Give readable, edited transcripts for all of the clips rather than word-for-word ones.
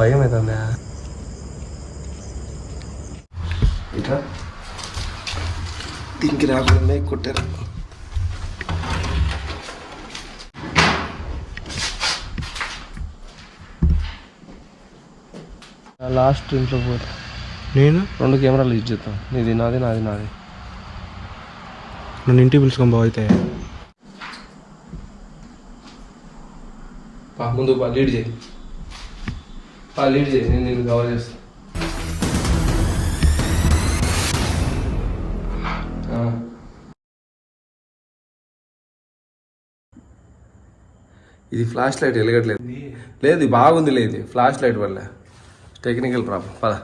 భయం అవుతుంది. ఇట్లా దీనికి రాకుండా కొట్టారు. లాస్ట్ ఇంట్లో పోతే నేను 2 కెమెరాలు యూజ్ చేస్తాను. నీది నాది నన్ను ఇంటికి పిలుచుకొని బావ అయితే ముందు లీడ్ చేయి నేను దీన్ని కవర్ చేస్తాను. ఇది ఫ్లాష్ లైట్ వెలగట్లేదు. లేదు బాగుంది. లేదు ఫ్లాష్ లైట్ వల్ల టెక్నికల్ ప్రాబ్లం. పద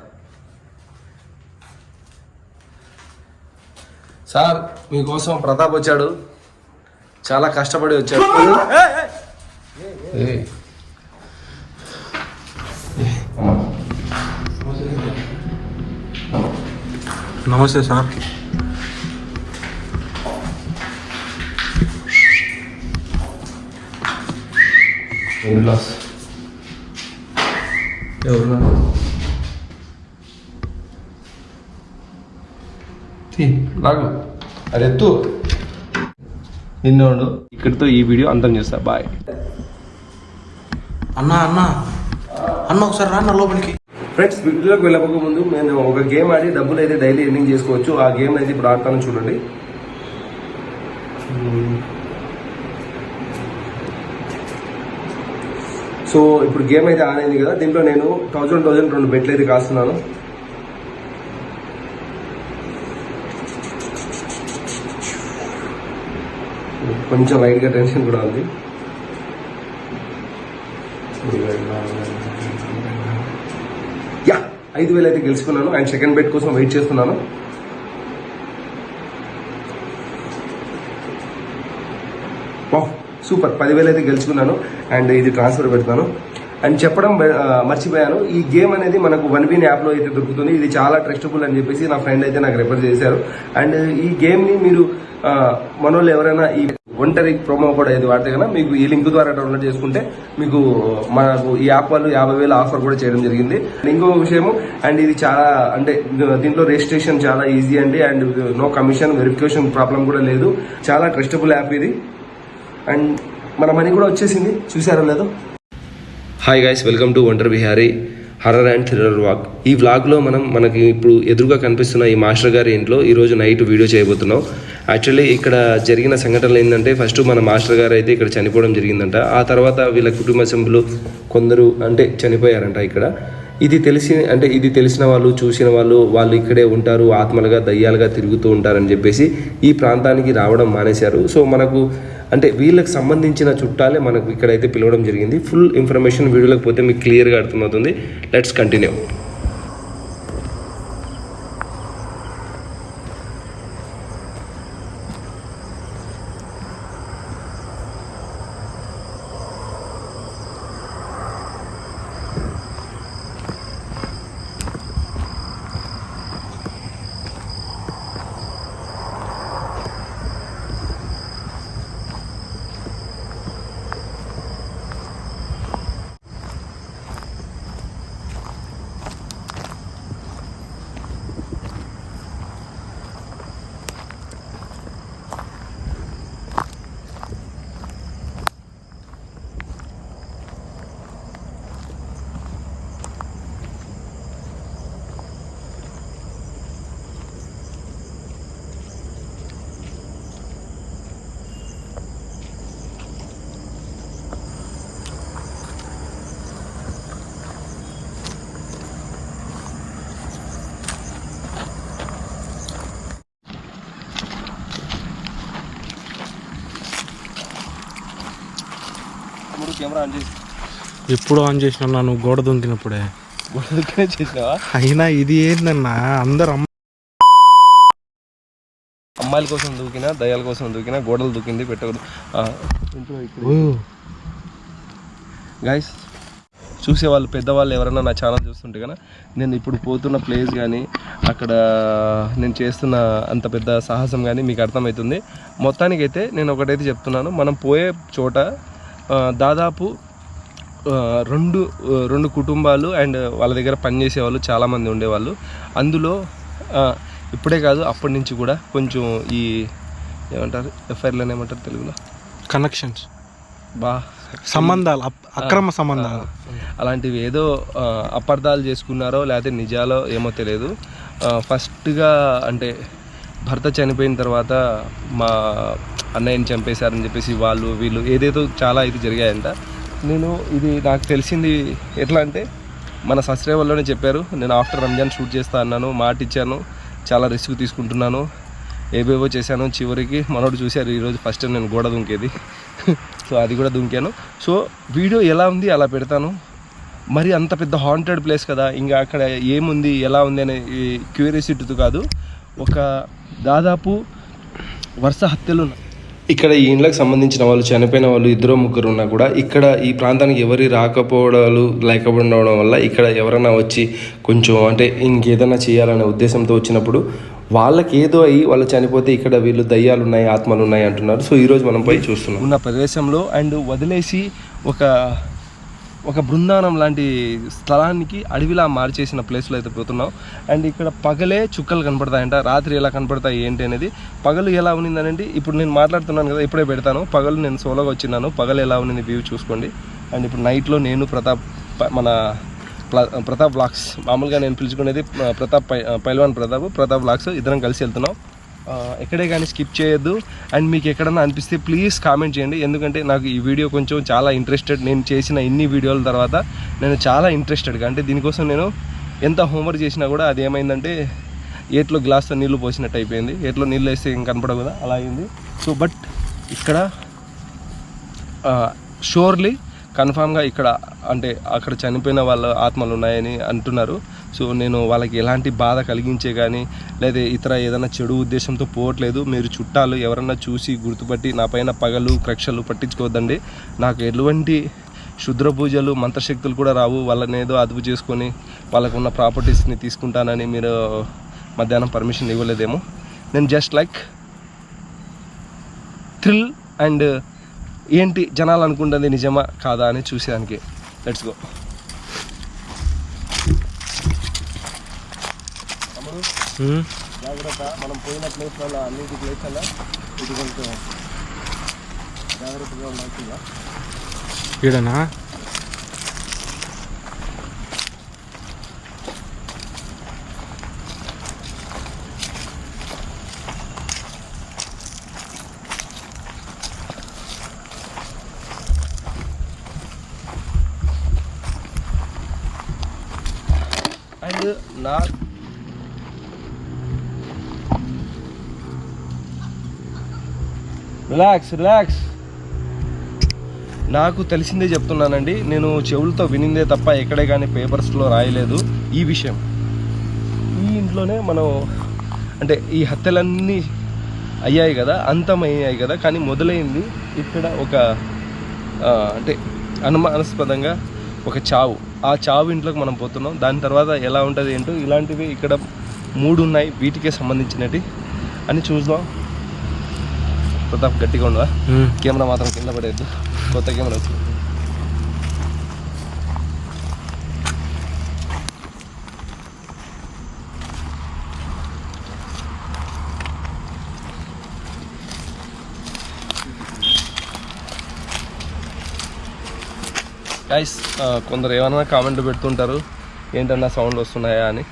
సార్, మీకోసం ప్రతాప్ వచ్చాడు. చాలా కష్టపడి వచ్చాడు. నమస్తే సార్. ఎవరు నాకు అది ఎత్తు నిన్నోడు. ఇక్కడితో ఈ వీడియో అంతం చేస్తా. బాయ్. అన్న ఒకసారి రా నా లోపలికి. ఫ్రెండ్స్, వీడియోలోకి వెళ్ళకపోక ముందు నేను ఒక గేమ్ ఆడి డబ్బులు అయితే డైలీ ఎర్నింగ్ చేసుకోవచ్చు. ఆ గేమ్ అయితే ఇప్పుడు ఆడతాను చూడండి. సో ఇప్పుడు గేమ్ అయితే ఆన్ అయింది కదా. దీంట్లో నేను 1000 2 బెట్లు అయితే కాస్తున్నాను. కొంచెం లైట్గా టెన్షన్ కూడా ఉంది. యా 5000 అయితే గెలుచుకున్నాను. అండ్ సెకండ్ బెట్ కోసం వెయిట్ చేస్తున్నాను. సూపర్, 10,000 అయితే గెలుచుకున్నాను. అండ్ ఇది ట్రాన్స్ఫర్ పెడతాను. అండ్ చెప్పడం మర్చిపోయాను, ఈ గేమ్ అనేది మనకు 1win యాప్లో అయితే దొరుకుతుంది. ఇది చాలా ట్రస్టబుల్ అని చెప్పేసి నా ఫ్రెండ్ అయితే నాకు రెఫర్ చేశారు. అండ్ ఈ గేమ్ని మీరు మనోళ్ళు ఎవరైనా ఈ ఒంటరి ప్రోమో కూడా ఏది వాడితే కన్నా మీకు ఈ లింక్ ద్వారా డౌన్లోడ్ చేసుకుంటే మీకు మనకు ఈ యాప్ వాళ్ళు 50,000 ఆఫర్ కూడా చేయడం జరిగింది. ఇంకో విషయము, అండ్ ఇది చాలా అంటే దీంట్లో రిజిస్ట్రేషన్ చాలా ఈజీ అండి. And no commission verification problem కూడా లేదు. చాలా ట్రస్టబుల్ యాప్ ఇది. అండ్ మన మనీ కూడా వచ్చేసింది, చూసారో లేదో. Hi guys, welcome to wonder Vihari horror and thriller walk. ఈ వ్లాగ్లో మనకి ఇప్పుడు ఎదురుగా కనిపిస్తున్న ఈ మాస్టర్ గారి ఇంట్లో ఈరోజు నైట్ వీడియో చేయబోతున్నాం. యాక్చువల్లీ ఇక్కడ జరిగిన సంఘటనలు ఏంటంటే, ఫస్ట్ మన మాస్టర్ గారు అయితే ఇక్కడ చనిపోవడం జరిగిందంట. ఆ తర్వాత వీళ్ళ కుటుంబ సభ్యులు కొందరు అంటే చనిపోయారంట ఇక్కడ. ఇది తెలిసిన వాళ్ళు, చూసిన వాళ్ళు ఇక్కడే ఉంటారు, ఆత్మలుగా దయ్యాలుగా తిరుగుతూ ఉంటారని చెప్పేసి ఈ ప్రాంతానికి రావడం మానేశారు. సో మనకు అంటే వీళ్ళకి సంబంధించిన చుట్టాలే మనకు ఇక్కడైతే పిలవడం జరిగింది. ఫుల్ ఇన్ఫర్మేషన్ వీడియోలోకి పోతే మీకు క్లియర్గా అర్థమవుతుంది. Let's continue. కెమెరా ఆన్ చేసి ఎప్పుడు ఆన్ చేసినా నువ్వు గోడ దొంకినప్పుడే చేసినావా? అయినా ఇది ఏందన్నా, అందరు అమ్మాయిల కోసం దూకినా, దయ్యాల కోసం దూకినా, గోడలు దూకింది పెట్టకూడదు. గైస్, చూసేవాళ్ళు పెద్దవాళ్ళు ఎవరైనా నా ఛానల్ చూస్తుంటే కదా, నేను ఇప్పుడు పోతున్న ప్లేస్ కానీ అక్కడ నేను చేస్తున్న అంత పెద్ద సాహసం కానీ మీకు అర్థమవుతుంది. మొత్తానికైతే నేను ఒకటైతే చెప్తున్నాను, మనం పోయే చోట దాదాపు రెండు కుటుంబాలు అండ్ వాళ్ళ దగ్గర పనిచేసే వాళ్ళు చాలామంది ఉండేవాళ్ళు. అందులో ఇప్పుడే కాదు అప్పటి నుంచి కూడా కొంచెం ఈ ఏమంటారు ఎఫ్ఐఆర్లను ఏమంటారు తెలుగులో కనెక్షన్స్ సంబంధాలు, అక్రమ సంబంధాలు అలాంటివి ఏదో అపార్థాలు చేసుకున్నారో లేకపోతే నిజాలో ఏమో తెలియదు. ఫస్ట్గా అంటే భర్త చనిపోయిన తర్వాత మా అన్నయ్యని చంపేశారని చెప్పేసి వీళ్ళు ఏదేదో చాలా ఇది జరిగాయంట. ఇది నాకు తెలిసింది ఎట్లా అంటే మన సబ్స్క్రైబర్లోనే చెప్పారు. నేను ఆఫ్టర్ రంజాన్ షూట్ చేస్తా అన్నాను, మాట ఇచ్చాను, చాలా రిస్క్ తీసుకుంటున్నాను, ఏవేవో చేశాను. చివరికి మనోడు చూశారు ఈరోజు ఫస్ట్ టైం నేను గోడ దుంకేది. సో అది కూడా దుంకాను. సో వీడియో ఎలా ఉంది అలా పెడతాను. మరి అంత పెద్ద హాంటెడ్ ప్లేస్ కదా, ఇంకా అక్కడ ఏముంది ఎలా ఉంది అనే క్యూరియాసిటీతో కాదు, ఒక దాదాపు వరుస హత్యలు ఇక్కడ ఈ ఇండ్లకు సంబంధించిన వాళ్ళు చనిపోయిన వాళ్ళు 2-3 ఉన్నా కూడా ఇక్కడ ఈ ప్రాంతానికి ఎవరి లేకపోవడం వల్ల ఇక్కడ ఎవరైనా వచ్చి కొంచెం అంటే ఇంకేదైనా చేయాలనే ఉద్దేశంతో వచ్చినప్పుడు వాళ్ళకి ఏదో అయ్యి వాళ్ళు చనిపోతే ఇక్కడ వీళ్ళు దయ్యాలు ఉన్నాయి, ఆత్మలు ఉన్నాయి అంటున్నారు. సో ఈరోజు మనం పోయి చూస్తున్నాం ఉన్న ప్రదేశంలో అండ్ వదిలేసి ఒక బృందావనం లాంటి స్థలానికి అడవిలా మార్చేసిన ప్లేస్లో అయితే పోతున్నాం. అండ్ ఇక్కడ పగలే చుక్కలు కనపడతాయంట, రాత్రి ఎలా కనపడతాయి ఏంటి అనేది. పగలు ఎలా ఉన్నిందనండి ఇప్పుడు నేను మాట్లాడుతున్నాను కదా, ఇప్పుడే పెడతాను. పగలు నేను సోలోగా వచ్చినాను, పగలు ఎలా ఉన్నింది వ్యూ చూసుకోండి. అండ్ ఇప్పుడు నైట్లో నేను ప్రతాప్ వ్లాగ్స్, మామూలుగా నేను పిలుచుకునేది పైల్వాన్ ప్రతాప్ వ్లాగ్స్, ఇద్దరం కలిసి వెళ్తున్నాం. ఎక్కడే కానీ స్కిప్ చేయొద్దు. అండ్ మీకు ఎక్కడన్నా అనిపిస్తే ప్లీజ్ కామెంట్ చేయండి, ఎందుకంటే నాకు ఈ వీడియో కొంచెం చాలా ఇంట్రెస్టెడ్. నేను చేసిన ఇన్ని వీడియోల తర్వాత నేను చాలా ఇంట్రెస్టెడ్గా, అంటే దీనికోసం నేను ఎంత హోంవర్క్ చేసినా కూడా అది ఏమైందంటే ఏట్లో గ్లాస్తో నీళ్లు పోసినట్టు అయిపోయింది. ఏట్లో నీళ్ళు వేస్తే ఇంక కనపడవు కదా, అలా అయింది. సో బట్ ఇక్కడ షూర్లీ కన్ఫామ్గా ఇక్కడ అంటే అక్కడ చనిపోయిన వాళ్ళ ఆత్మలు ఉన్నాయని అంటున్నారు. సో నేను వాళ్ళకి ఎలాంటి బాధ కలిగించే కానీ లేదా ఇతర ఏదైనా చెడు ఉద్దేశంతో పోవట్లేదు. మీరు చుట్టాలు ఎవరన్నా చూసి గుర్తుపట్టి నా పైన పగలు కక్షలు పట్టించుకోవద్దండి. నాకు ఎటువంటి క్షుద్ర పూజలు మంత్రశక్తులు కూడా రావు. వాళ్ళని ఏదో అదుపు చేసుకొని వాళ్ళకున్న ప్రాపర్టీస్ని తీసుకుంటానని మీరు మధ్యాహ్నం పర్మిషన్ ఇవ్వలేదేమో. నేను జస్ట్ లైక్ థ్రిల్ అండ్ ఏంటి జనాలు అనుకుంటుంది నిజమా కాదా అని చూసేదానికి. Let's go. జాగ్రత్త, మనం పోయిన ప్లేస్లలో అన్నిటి ప్లేస్లలో ఇది కొంచెం జాగ్రత్తగా ఉండాల్సిందా ఈడనా. And relax. నాకు తెలిసిందే చెప్తున్నానండి, నేను చెవులతో వినిందే తప్ప ఎక్కడే కానీ పేపర్స్లో రాయలేదు ఈ విషయం. ఈ ఇంట్లోనే మనం అంటే ఈ హత్యలన్నీ అయ్యాయి కదా, అంతమయ్యాయి కదా, కానీ మొదలైంది ఇక్కడ ఒక అంటే అనుమానాస్పదంగా ఒక చావు. ఆ చావు ఇంట్లోకి మనం పోతున్నాం. దాని తర్వాత ఎలా ఉంటుంది ఏంటో, ఇలాంటివి ఇక్కడ 3 ఉన్నాయి వీటికే సంబంధించినవి అని చూద్దాం. ప్రతాప్ గట్టిగా ఉండవా, కెమెరా మాత్రం కింద పడేద్దు, కొత్త కెమెరా వచ్చింది. గైస్ కొందరు ఏమన్నా కామెంట్లు పెడుతుంటారు ఏంటన్నా సౌండ్లు వస్తున్నాయా అని.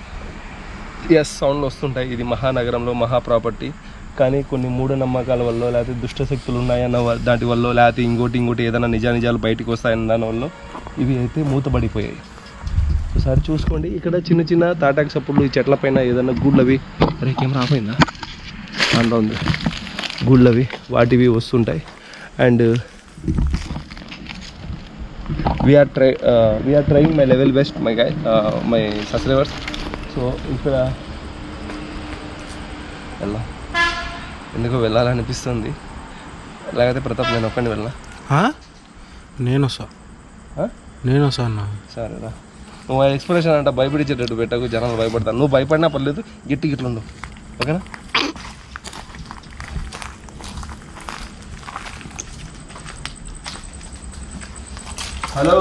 ఎస్, సౌండ్లు వస్తుంటాయి. ఇది మహానగరంలో మహా ప్రాపర్టీ. కానీ కొన్ని మూఢనమ్మకాల వల్ల లేకపోతే దుష్టశక్తులు ఉన్నాయన్న దాటి వల్ల లేకపోతే ఇంకోటి ఏదైనా నిజాలు బయటకు వస్తాయన్న దాని వల్ల ఇవి అయితే మూతపడిపోయాయి. ఒకసారి చూసుకోండి. ఇక్కడ చిన్న చిన్న తాటాకు సప్పుళ్ళు, ఈ చెట్ల పైన ఏదైనా గూళ్ళవి, అరే కెమెరా ఆపోయిందా, దాంట్లో ఉంది, గూళ్ళవి వాటివి వస్తుంటాయి. And we are trying my level best my subscribers. So ఇక్కడ ఎందుకో వెళ్ళాలనిపిస్తుంది, లేకపోతే ప్రతాప్ నేను ఒక్కడిని వెళ్ళినా. నేను వస్తా అన్న. సరేరా, నువ్వు ఎక్స్ప్రెషన్ అంట భయపడించేటట్టు పెట్టకు, జనాలు భయపడతాను. నువ్వు భయపడినా పర్లేదు, గిట్ల ఉండవు, ఓకేనా. హలో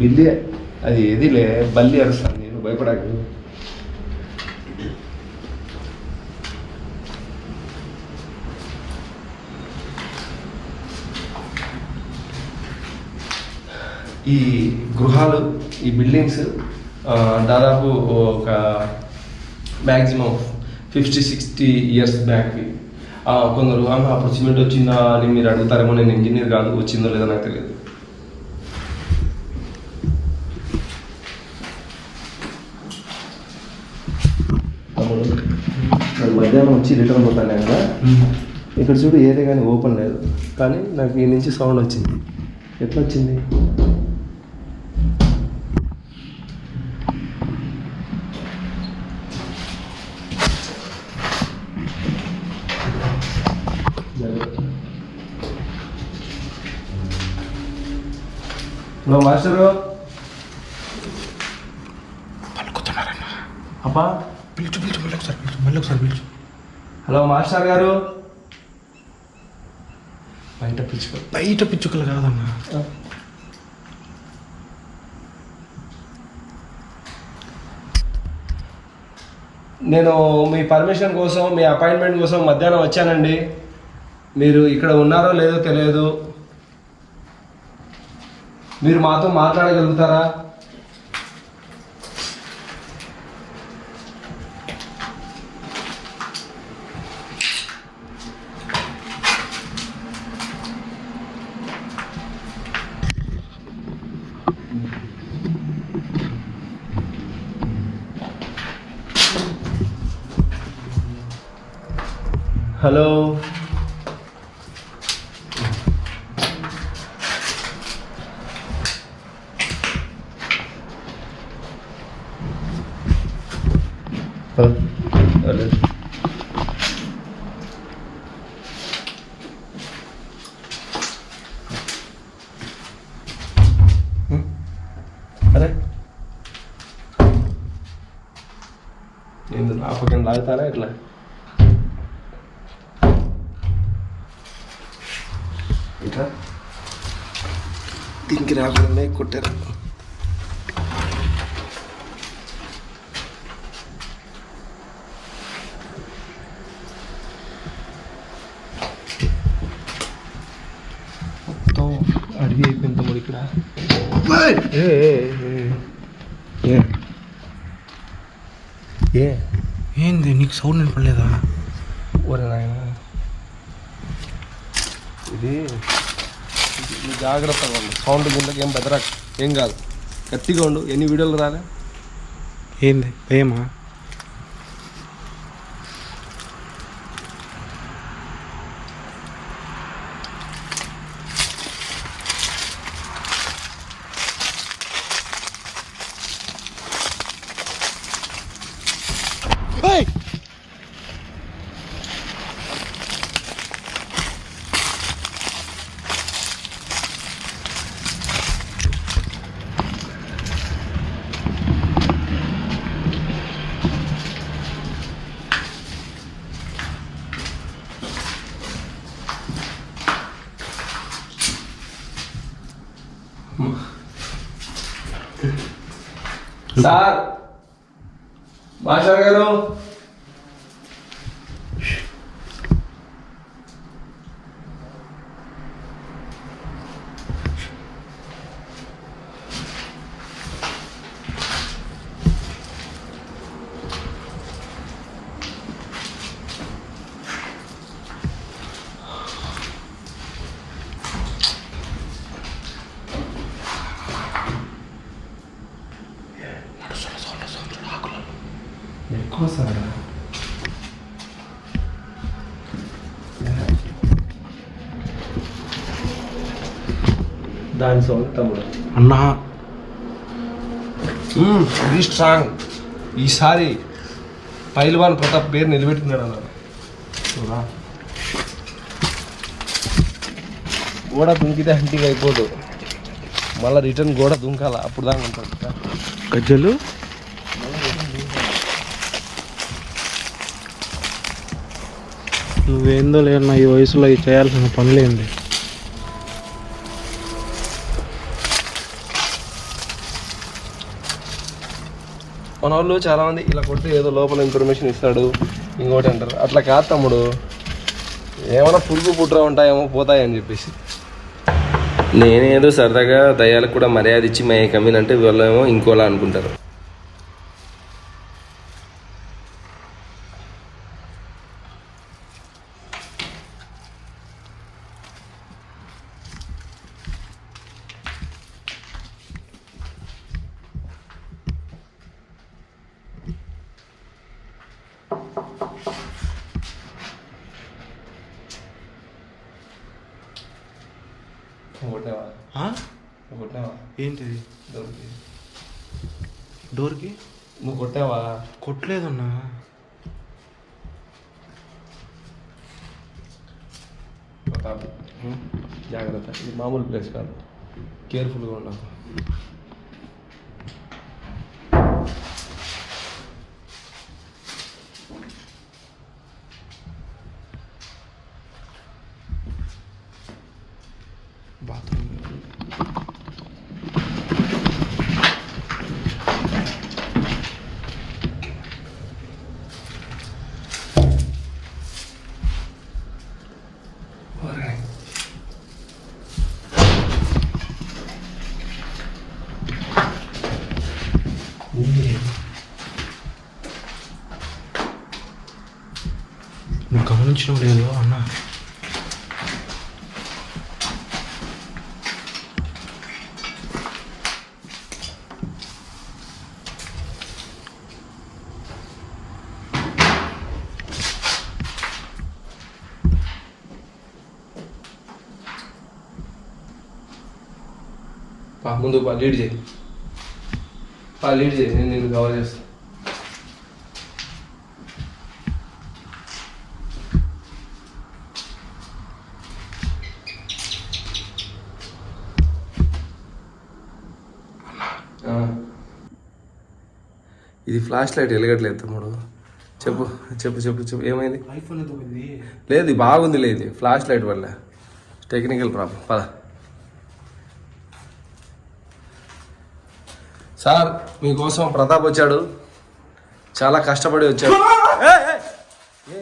బిల్లి అది ఏదిలే బల్లి అరుస్తాను నేను భయపడాకు. ఈ గృహాలు ఈ బిల్డింగ్స్ దాదాపు ఒక మ్యాక్సిమం 50-60 ఇయర్స్ బ్యాక్వి. కొందరు అప్పుడు సిమెంట్ వచ్చిందా అని మీరు అడుగుతారేమో, నేను ఇంజనీర్ కాదు, వచ్చిందో లేదో నాకు తెలియదు. మధ్యాహ్నం వచ్చి రిటర్న్ పోతానే కదా, ఇక్కడ చూడు ఏదే కానీ ఓపెన్ లేదు, కానీ నాకు ఈ నుంచి సౌండ్ వచ్చింది. ఎట్లా వచ్చింది? Hello master. పలుకుతున్నారన్న. అబ్బా పిలుచు మళ్ళీ ఒకసారి పిలుచు. హలో మాస్టర్ గారు. బయట పిచ్చుకలు కాదన్న. నేను మీ పర్మిషన్ కోసం, మీ అపాయింట్మెంట్ కోసం మధ్యాహ్నం వచ్చానండి. మీరు ఇక్కడ ఉన్నారో లేదో తెలియదు. మీరు మాతో మాట్లాడగలుగుతారా? హలో. అరే ఏంది నా పక్కన లాగుతారా ఇట్లా? ఇట్లా దీనికి రాకుండా కొట్టారు. మొత్తం అడవి అయిపోయింది తమ్ముడు ఇక్కడ. ఏంది నీకు సౌండ్ వినపడలేదా? ఒరే నాయన, ఇది జాగ్రత్తగా ఉండు. సౌండ్ కిందకి ఏం బెదరాకు, ఏం కాదు. గట్టిగా ఉండు. ఎన్ని వీడియోలు రాలే? ఏంది భయమా? సార్, మాస్టర్ గారు. ఎక్కువ సార్ దాని సౌండ్ తమ్ముడు. అన్నా వెరీ స్ట్రాంగ్. ఈసారి పైల్వాన్ ప్రతాప్ పేరు నిలబెట్టుకున్నాడు అన్నారు. గోడ దుంకితే హంటింగ్ అయిపోదు, మళ్ళీ రిటర్న్ గోడ దుంకాల, అప్పుడు దాకా ఉంటుంది. గజ్జలు నువ్వేందో లేదన్నా ఈ వయసులో ఇది చేయాల్సిన పని. మన వాళ్ళు చాలామంది ఇలా కొడితే ఏదో లోపల ఇన్ఫర్మేషన్ ఇస్తాడు ఇంకోటి అంటారు. అట్లా కాదు తమ్ముడు, ఏమైనా పురుగు పుట్ర ఉంటాయేమో పోతాయని చెప్పేసి. నేనేదో సరదాగా దయ్యాలకు కూడా మర్యాద ఇచ్చి మే కమిన్ అంటే వీళ్ళేమో ఇంకోలా అనుకుంటారు. ఏంటిది? డోర్కి నువ్వు కొట్టావా? కొట్టలేదన్నా. జాగ్రత్త, ఇది మామూలు ప్లేస్ కాదు, కేర్ఫుల్గా ఉన్నావు. బాత్రూమ్ నువ్వు గమనించడం లేదు అన్న. ముందు లీడ్ చేయి, లీడ్ చేయి, నేను నిన్ను కవర్ చేస్తాను. ఇది ఫ్లాష్ లైట్ వెలగట్లేదు తమ్ముడు. చెప్పు చెప్పు చెప్పు చెప్పు ఏమైంది? ఐఫోన్ ఏదో ఉంది. లేదు ఇది బాగుంది, లేదు ఫ్లాష్ లైట్ వల్ల టెక్నికల్ ప్రాబ్లం. పద సార్, మీకోసం ప్రతాప్ వచ్చాడు, చాలా కష్టపడి వచ్చాడు.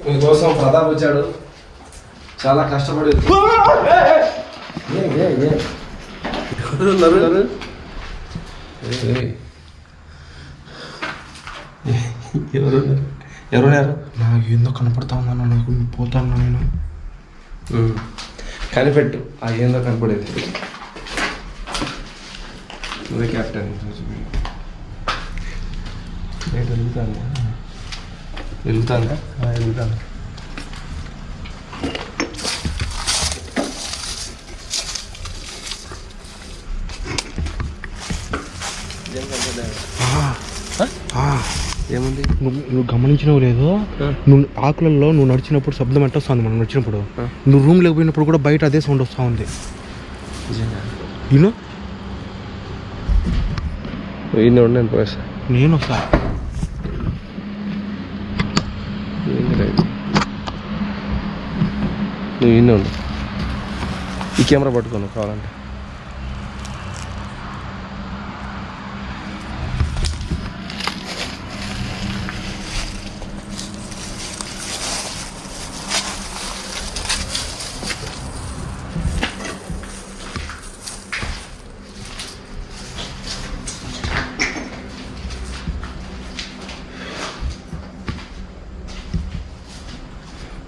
మీకోసం ప్రతాప్ వచ్చాడు, చాలా కష్టపడి వచ్చాడు. ఎవరున్నారు? నాకు ఏందో కనపడతా ఉందన్న. నాకు పోతాను నేను. కనిపెట్టు, ఆ ఏందో కనపడేది. నువ్వే క్యాప్టెన్. వెళ్తాను వెళ్తాను వెళ్తాను. ఏముంది? నువ్వు గమనించినవు లేదు, నువ్వు ఆకులలో నువ్వు నడిచినప్పుడు శబ్దం ఎట్ట వస్తుంది. మనం నడిచినప్పుడు నువ్వు రూమ్ లేకపోయినప్పుడు కూడా బయట అదే సౌండ్ వస్తూ ఉంది. నేను పోయేస్తా. నేను వస్తా. నువ్వు ఇన్ని ఉండు, ఈ కెమెరా పట్టుకోను కావాలంటే.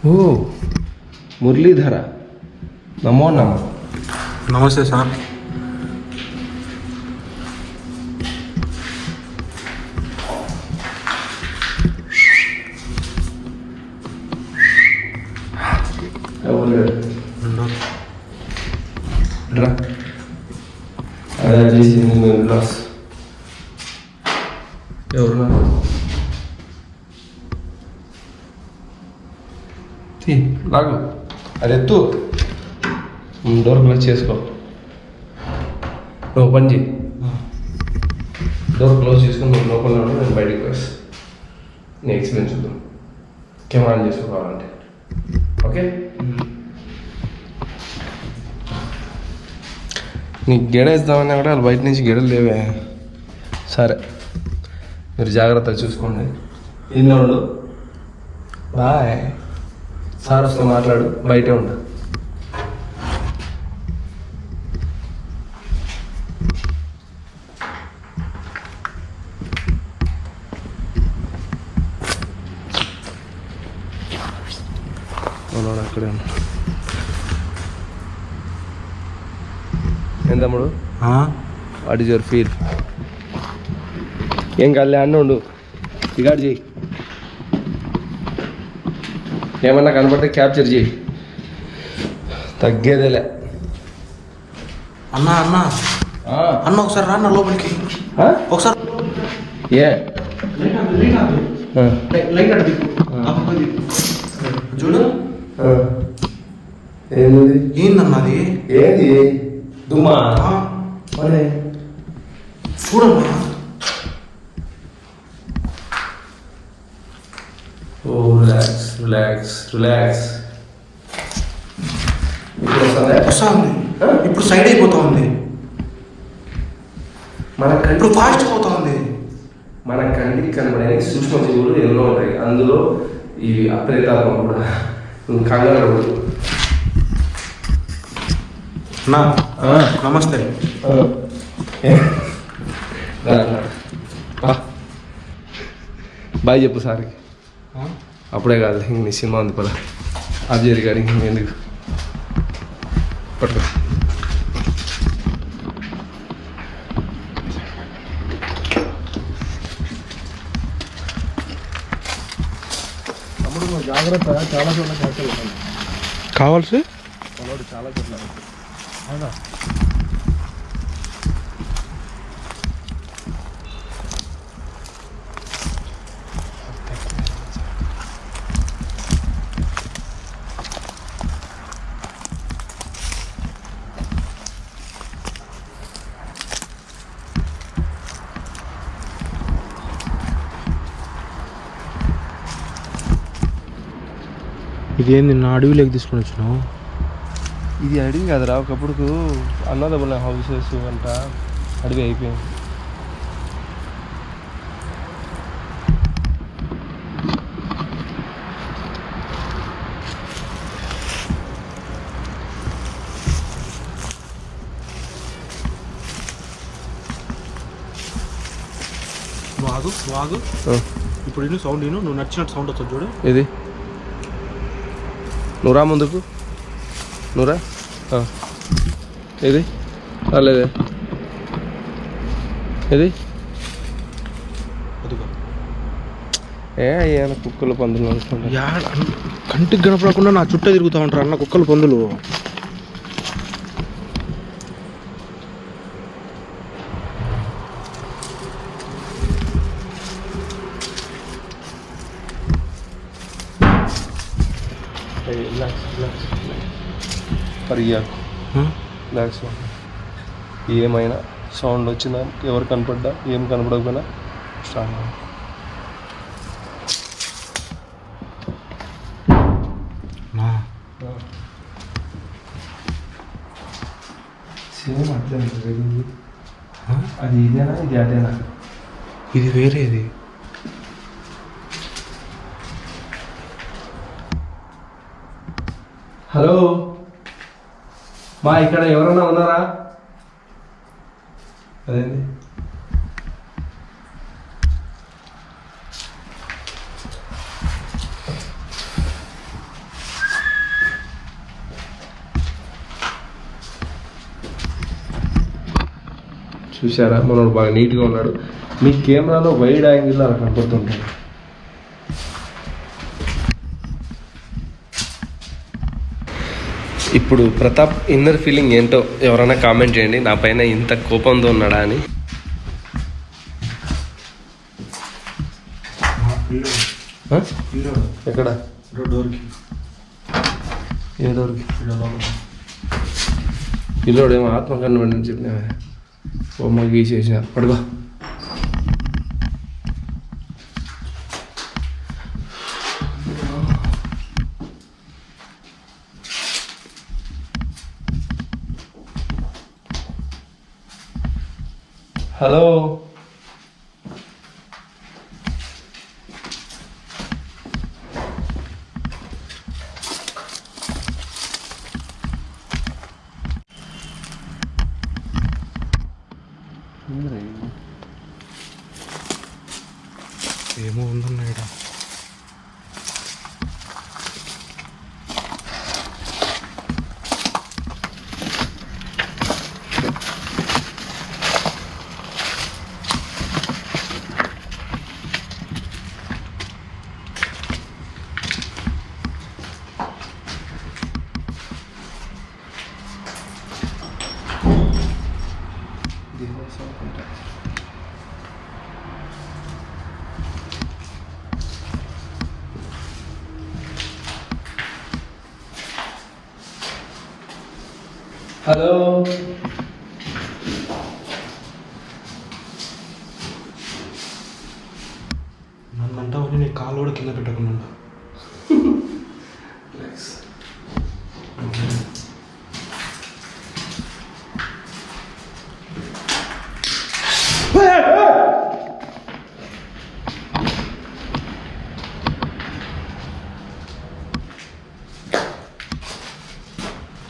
ఓ మురళీధర, నమో నమో. నమస్తే సార్. ఎవరు లాగు, అది ఎత్తు, డోర్ క్లోజ్ చేసుకో. నువ్వు పని చేయి, డోర్ క్లోజ్ చేసుకుని నువ్వు లోపల ఉన్నాడు, నేను బయటకు వేస్తా. నీ ఎక్స్పీరియన్స్ చూద్దాం. కెమెరా ఆన్ చేసుకోవాలంటే ఓకే. నీకు గెడ ఇద్దామన్నా కూడా వాళ్ళు బయట నుంచి గెడలు లేవే. సరే మీరు జాగ్రత్తగా చూసుకోండి. ఇందులో ఉండు. బాయ్. సార్ వస్తే మాట్లాడు, బయటే ఉండు. అక్కడే ఉన్నా. ఏం తమ్ముడు, వాట్ ఈజ్ యువర్ ఫీల్? ఏం కాదులే అన్న ఉండు, రికార్డ్ చేయి. ఏమన్నా కనపడితే క్యాప్చర్ చేయి, తగ్గేదేలే. అన్నా అన్నా అన్న ఒకసారి రా నా లోపలికి ఒకసారి. ఏ చూడు ఏముంది? ఏందన్నది? ఏది దుమ్మా? చూడమ్మా. ఓ రిలాక్స్ రిలాక్స్ రిలాక్స్. వస్తా ఉంది, ఇప్పుడు సైడ్ అయిపోతా ఉంది, ఇప్పుడు ఫాస్ట్ పోతా ఉంది. మన కంటికి కనబడే సూక్ష్మజీవులు ఎన్నో ఉంటాయి, అందులో ఇవి అప్రేతాత్మ కూడా. కంగారు నా నమస్తే. బాయ్ చెప్పు సార్కి. అప్పుడే కాదు, ఇంక నీ సినిమా ఉంది పద. అబ్జర్వ్ గారి ఎందుకు పట్టుకో. తమ్ముడు జాగ్రత్త, చాలా చోట్ల కావాల్సి చాలా చోట్ల. అవునా? ఇదేంది నా అడవిలోకి తీసుకొని వచ్చినావు? ఇది అడవి కదరా, ఒకప్పుడు అన్నదమ్ముల హౌసెస్ అంట అడవి అయిపోయింది. వాగు వాగు. ఇప్పుడు ఇನ್ನು సౌండ్ ఇను, నువ్వు నచ్చినట్టు సౌండ్ వస్తుంది చూడు. ఇది నువ్వురా ముందుకు, నువ్వురా. ఇది రాలేదే, ఇది ఏమైనా కుక్కలు పందులు అనుకుంటా. కంటికి కనపడకుండా నా చుట్టూ తిరుగుతూ ఉంటారు అన్న కుక్కలు పందులు. ఏమైనా సౌండ్ వచ్చినా, ఎవరు కనపడ్డా, ఏం కనపడకపోయినా స్ట్రాంగ్. సేమ్ అట్లే ఉంటుంది. అది ఇదేనా, ఇది అదేనా? ఇది వేరేది. హలో మా, ఇక్కడ ఎవరన్నా ఉన్నారా? అదేంటి చూసారా, మనోడు బాగా నీట్గా ఉన్నాడు. మీ కెమెరాలో వైడ్ యాంగిల్లో అలా కనపడుతుంటాడు. ఇప్పుడు ప్రతాప్ ఇన్నర్ ఫీలింగ్ ఏంటో ఎవరైనా కామెంట్ చేయండి, నా పైన ఇంత కోపంతో ఉన్నాడా అని. ఎక్కడ? డోర్కి. ఏ డోర్కి? పిల్లోడు ఏమో ఆత్మకన్ను చెప్పినా బొమ్మ గీసేసిన. పడుకో. హలో హలో నన్ను అంటావు నీ కాలు కూడా కింద పెట్టకుండా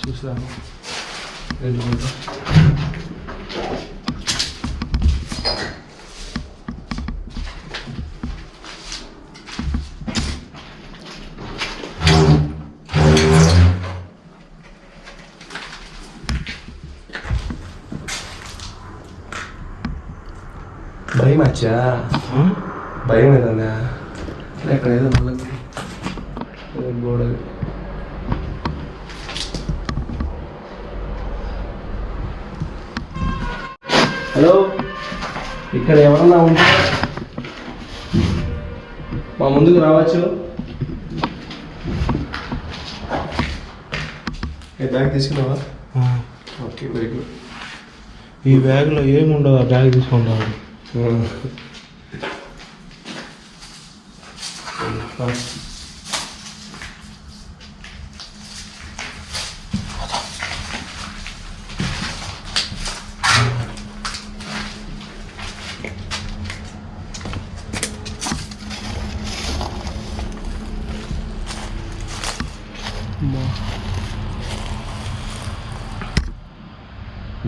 చూసాను భయం వచ్చా భయం ఏదన్నా ఎక్కడ ఏదో మళ్ళీ గోడ హలో ఇక్కడ ఎవరన్నా ఉంటే మా ముందుకు రావచ్చు. ఏ బ్యాగ్ తీసుకున్నావా? Okay very good. ఈ బ్యాగ్లో ఏముండదు, ఆ బ్యాగ్ తీసుకుంటాను.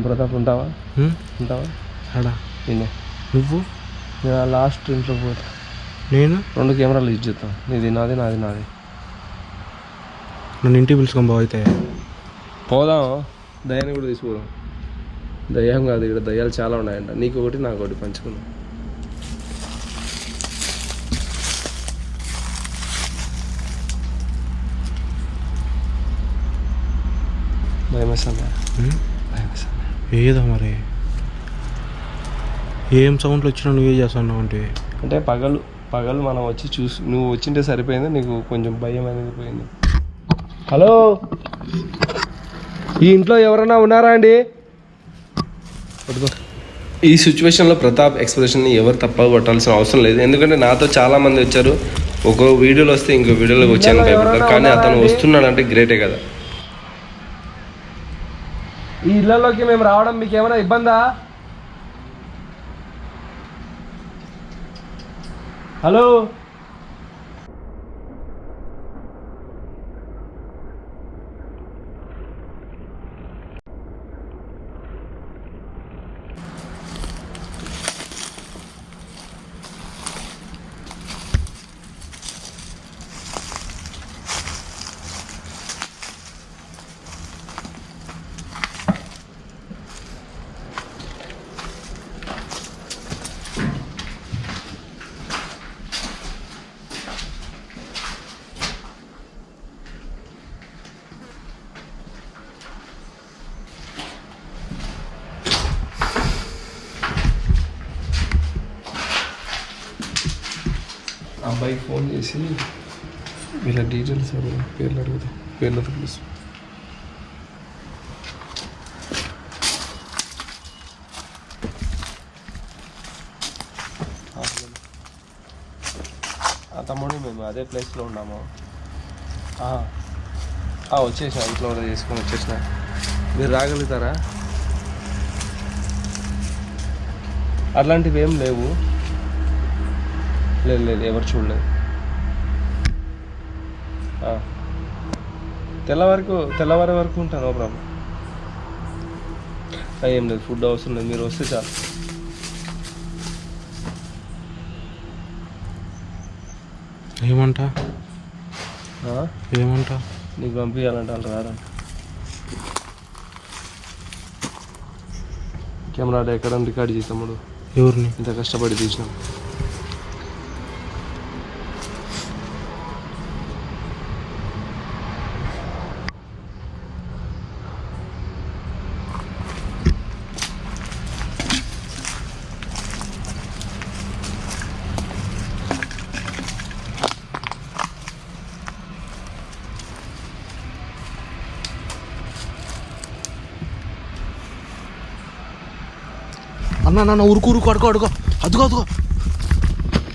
ప్రతాప్ ఉంటావా? ఉంటావా? అడా నేనే. నువ్వు? నేను లాస్ట్ ఇంట్లో పోతా. నేను 2 కెమెరాలు యూజ్ చేస్తాం. నీది నాది, నాది నాది. నన్ను ఇంటికి పిలుచుకొని బావ అయితే. పోదాం, దయ్యాన్ని కూడా తీసుకుపోదాం. దయ్యం కాదు, ఇక్కడ దయ్యాలు చాలా ఉన్నాయంట. నీకు ఒకటి నాకు ఒకటి పంచుకుందాం. భయం వేస్తుందా? భయం వేస్తుందా? ఏదో మరి ఏం సౌండ్లు వచ్చినా నువ్వే చేస్తున్నావు అంటే పగలు మనం వచ్చి చూసి నువ్వు వచ్చింటే సరిపోయింది. నీకు కొంచెం భయం అనేది పోయింది. హలో, ఈ ఇంట్లో ఎవరైనా ఉన్నారా అండి? ఈ సిచ్యువేషన్లో ప్రతాప్ ఎక్స్ప్రెషన్ని ఎవరు తప్ప కొట్టాల్సిన అవసరం లేదు. ఎందుకంటే నాతో చాలా మంది వచ్చారు. ఒక వీడియోలో వస్తే ఇంకో వీడియోలోకి వచ్చాను భయపడతారు. కానీ అతను వస్తున్నాడంటే గ్రేటే కదా. ఈ ఇళ్లలోకి మేము రావడం మీకు ఏమైనా ఇబ్బందా? హలో, అబ్బాయికి ఫోన్ చేసి వీళ్ళ డీటెయిల్స్ పేర్లు అడుగుతాం. పేర్లతో పిలుస్తాం. తమ్ముడు మేము అదే ప్లేస్లో ఉన్నాము. వచ్చేసిన, ఇంట్లో ఆర్డర్ చేసుకొని వచ్చేసిన. మీరు రాగలుగుతారా? అట్లాంటివి ఏం లేవు. లేదు, ఎవరు చూడలేదు. తెల్లవారి వరకు ఉంటాను. No problem. ఏం లేదు, ఫుడ్ అవసరం లేదు. మీరు వస్తే చాలు. ఏమంటా నీకు పంపించాలంటే వాళ్ళు రారంట. కెమెరా ఎక్కడ రికార్డ్ చేసాము. ఎవరిని ఇంత కష్టపడి తీసినాం. అన్న నాన్న ఉరుకు ఉరుకు అడుకో అడుకో అదుగో అదుగో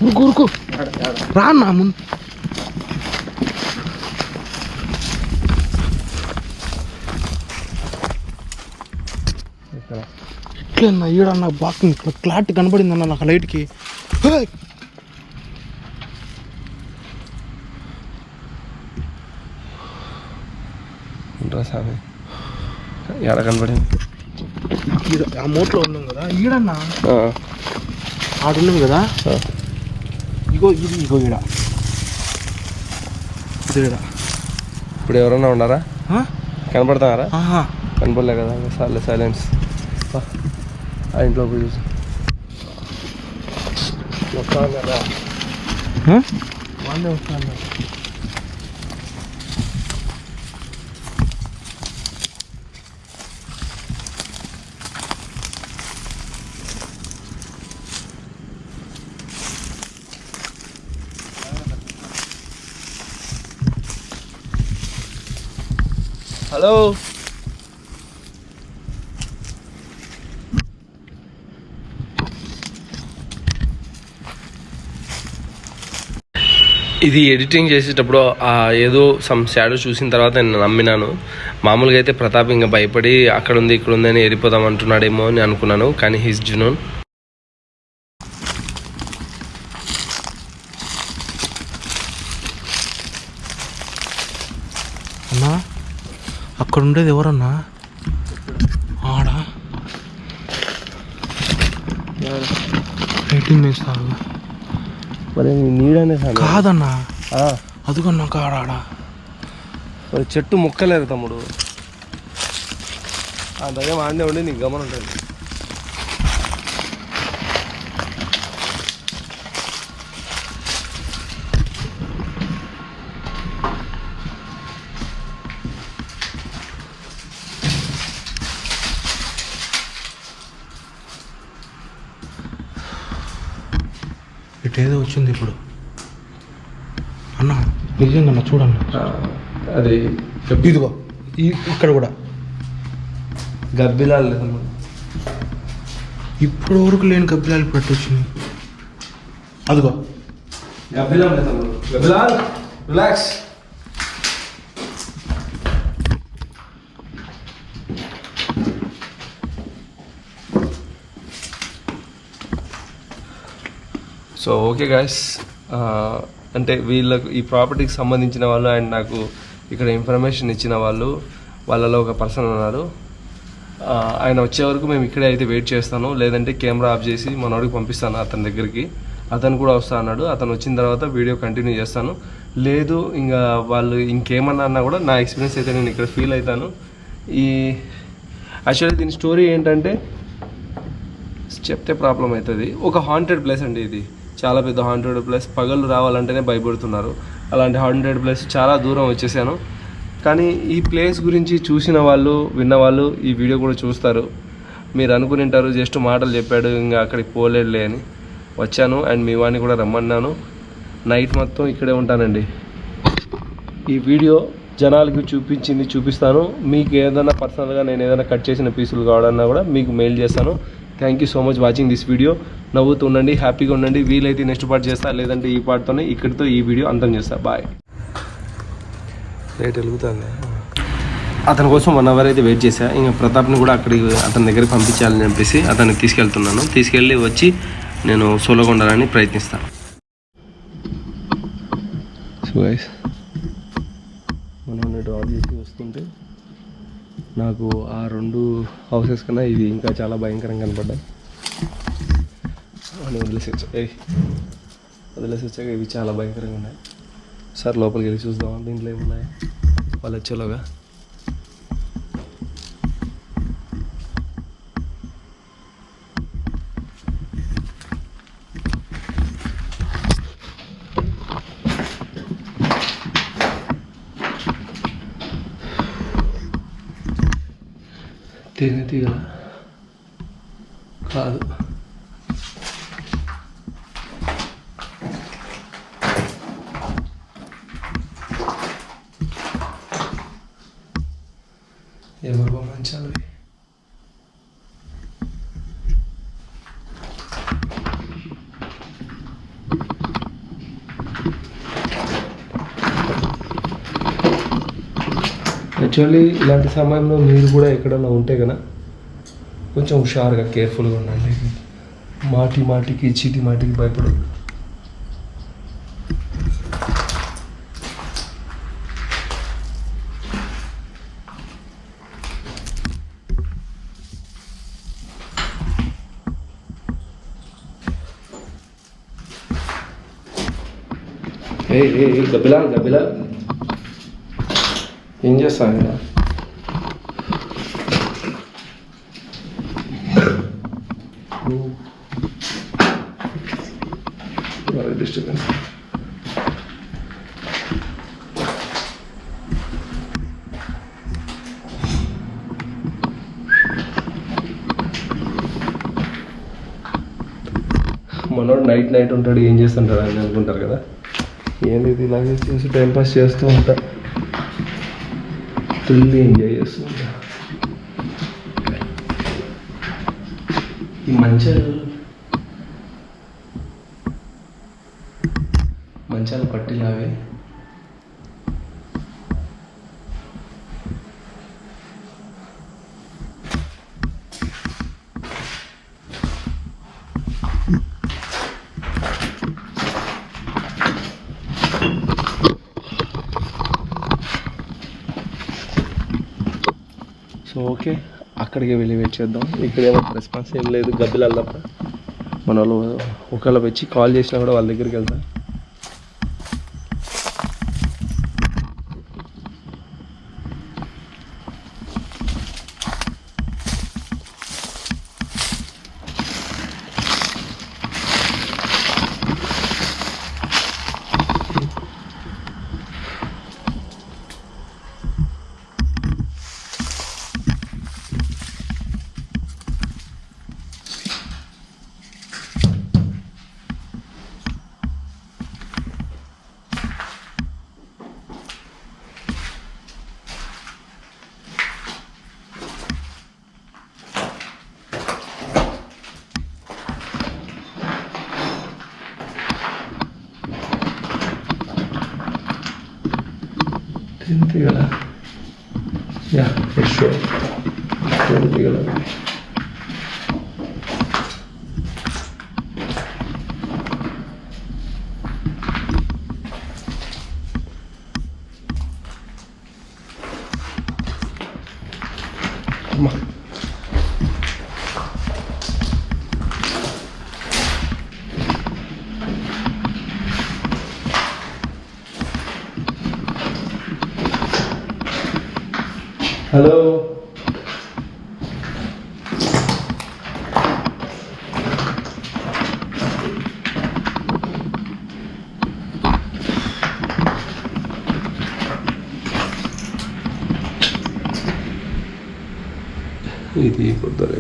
ఉరుకు ఉరుకు రా అన్న ముందు ఇట్లన్నా ఈడన్నా బాగా క్లారిటీ కనబడింది అన్న నాకు లైట్కి. స్వామి ఎడ కనబడింది ఆ మోట్లో ఉన్నాం కదా ఈడన్నా ఆడున్నాం కదా ఇగో ఇది ఇగో ఈడ ఇది ఇప్పుడు ఎవరన్నా ఉన్నారా కనపడతారా? కనపడలే కదా సార్లే సైలెన్స్. ఆ ఇంట్లో పోయి చూసి వస్తాను కదా వాళ్ళే వస్తాను. హలో ఇది ఎడిటింగ్ చేసేటప్పుడు ఏదో సమ్ షాడో చూసిన తర్వాత నేను నమ్మినాను. మామూలుగా అయితే ప్రతాప్ ఇంకా భయపడి అక్కడ ఉంది ఇక్కడ ఉంది అని వెళ్ళిపోదాం అంటున్నాడేమో అని అనుకున్నాను, కానీ హీస్ జునూన్. అన్నా అక్కడ ఉండేది ఎవరన్నా? ఆడా రేటింగ్ వేస్తారు మరి నీడనే కాదన్నా, అదిగన్నా కాడా మరి చెట్టు ముక్కలేరు తమ్ముడు. ఆ దగ్గర ఆడే ఉండి నీకు గమనం ఉంటుంది. ఇటేదో వచ్చింది ఇప్పుడు అన్న, నిజంగా చూడన్న. అది ఇదిగో ఇక్కడ కూడా గబ్బిలాలు ఇప్పుడు వరకు లేని గబ్బిలాలు పెట్టొచ్చింది. అదిగో గబ్బిలాల్ గబ్బిలాల్ రిలాక్స్. సో ఓకే గాయస్, అంటే వీళ్ళకు ఈ ప్రాపర్టీకి సంబంధించిన వాళ్ళు అండ్ నాకు ఇక్కడ ఇన్ఫర్మేషన్ ఇచ్చిన వాళ్ళలో ఒక పర్సన్ ఉన్నారు. ఆయన వచ్చే వరకు మేము ఇక్కడే అయితే వెయిట్ చేస్తాను, లేదంటే కెమెరా ఆఫ్ చేసి మనోడికి పంపిస్తాను అతని దగ్గరికి. అతను కూడా వస్తా అన్నాడు. అతను వచ్చిన తర్వాత వీడియో కంటిన్యూ చేస్తాను. లేదు ఇంకా వాళ్ళు ఇంకేమన్నా అన్నా కూడా నా ఎక్స్పీరియన్స్ అయితే నేను ఇక్కడ ఫీల్ అవుతాను. యాక్చువల్లీ దీని స్టోరీ ఏంటంటే చెప్తే ప్రాబ్లం అవుతుంది. ఒక హాంటెడ్ ప్లేస్ అండి ఇది, చాలా పెద్ద హాంటెడ్ ప్లేస్. పగలు రావాలంటేనే భయపడుతున్నారు. అలాంటి హాంటెడ్ ప్లేస్ చాలా దూరం వచ్చేసాను. కానీ ఈ ప్లేస్ గురించి చూసిన వాళ్ళు విన్నవాళ్ళు ఈ వీడియో కూడా చూస్తారు. మీరు అనుకుని ఉంటారు జస్ట్ మాటలు చెప్పాడు ఇంకా అక్కడికి పోలేడులే అని. వచ్చాను అండ్ మీ వాడిని కూడా రమ్మన్నాను. నైట్ మొత్తం ఇక్కడే ఉంటానండి. ఈ వీడియో జనాలకి చూపిస్తాను. మీకు ఏదైనా పర్సనల్గా నేను ఏదైనా కట్ చేసిన పీసులు కావాలన్నా కూడా మీకు మెయిల్ చేస్తాను. Thank you so much watching this video. నవ్వుతూ ఉండండి, హ్యాపీగా ఉండండి. వీలైతే నెక్స్ట్ పార్ట్ చేస్తా, లేదంటే ఈ పార్ట్తోనే ఇక్కడితో ఈ వీడియో అంతం చేస్తా. బాయ్. రేట్ వెలుగుతుంది. అతని కోసం 1 అవర్ అయితే వెయిట్ చేశా. ఇంకా ప్రతాప్ని కూడా అక్కడికి అతని దగ్గరికి పంపించాలని చెప్పేసి అతన్ని తీసుకెళ్తున్నాను. తీసుకెళ్ళి వచ్చి నేను సోలోగా ఉండాలని ప్రయత్నిస్తాను. సో గైస్, మనం డ్రాప్ చేసి వస్తుంటే నాకు ఆ 2 హౌసెస్ కన్నా ఇది ఇంకా చాలా భయంకరంగా కనపడ్డాయి. అని వదిలేసి వచ్చాక ఇవి చాలా భయంకరంగా ఉన్నాయి. సార్ లోపలికి వెళ్ళి చూద్దాం దీంట్లో ఏమున్నాయి వాళ్ళు వచ్చేలోగా. తేనెటీగ కాదు, ఎవరు మంచాలి. యాక్చువల్లీ ఇలాంటి సమయంలో మీరు కూడా ఎక్కడన్నా ఉంటే కనుక కొంచెం హుషారుగా కేర్ఫుల్గా ఉండండి. మాటికి చీటి మాటికి భయపడదు. గబ్బిలా ఏం చేస్తాను డిస్టర్బెన్స్. మనోడు నైట్ ఉంటాడు, ఏం చేస్తుంటాడు అని అనుకుంటారు కదా. ఏంది ఇది ఇలాగే చేసి టైంపాస్ చేస్తూ ఉంటా, ఫుల్లీ ఎంజాయ్ చేస్తూ ఉంటా. ఈ మంచాలు పట్టిలావే సో ఓకే, అక్కడికి వెళ్ళి వెయిట్ చేద్దాం. ఇక్కడేమో రెస్పాన్స్ ఏం లేదు గబ్బిలాల తప్ప. మన వాళ్ళు ఒకవేళ వచ్చి కాల్ చేసినా కూడా వాళ్ళ దగ్గరికి వెళ్తా. Tigala yeah for sure Tigala. అమ్మా హలో, ఇది పొద్దున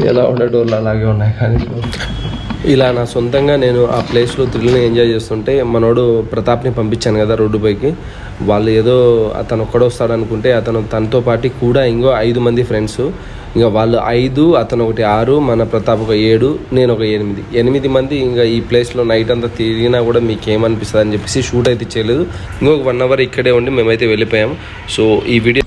ఎలా ఉండే డోర్లు అలాగే ఉన్నాయి. కానీ ఇలా నా సొంతంగా నేను ఆ ప్లేస్లో థ్రిల్ని ఎంజాయ్ చేస్తుంటే మనోడు ప్రతాప్ని పంపించాను కదా రోడ్డు పైకి. వాళ్ళు ఏదో అతను ఒక్కడొస్తాడు అనుకుంటే తనతో పాటు కూడా ఇంకో 5 మంది ఫ్రెండ్స్, ఇంకా వాళ్ళు 5, అతను ఒకటి 6, మన ప్రతాప్ ఒక 7, నేను ఒక 8 మంది ఇంకా ఈ ప్లేస్లో నైట్ అంతా తిరిగినా కూడా మీకు ఏమనిపిస్తుంది అని చెప్పేసి షూట్ అయితే చేయలేదు. ఇంకొక 1 అవర్ ఇక్కడే ఉండి మేమైతే వెళ్ళిపోయాం. సో ఈ వీడియో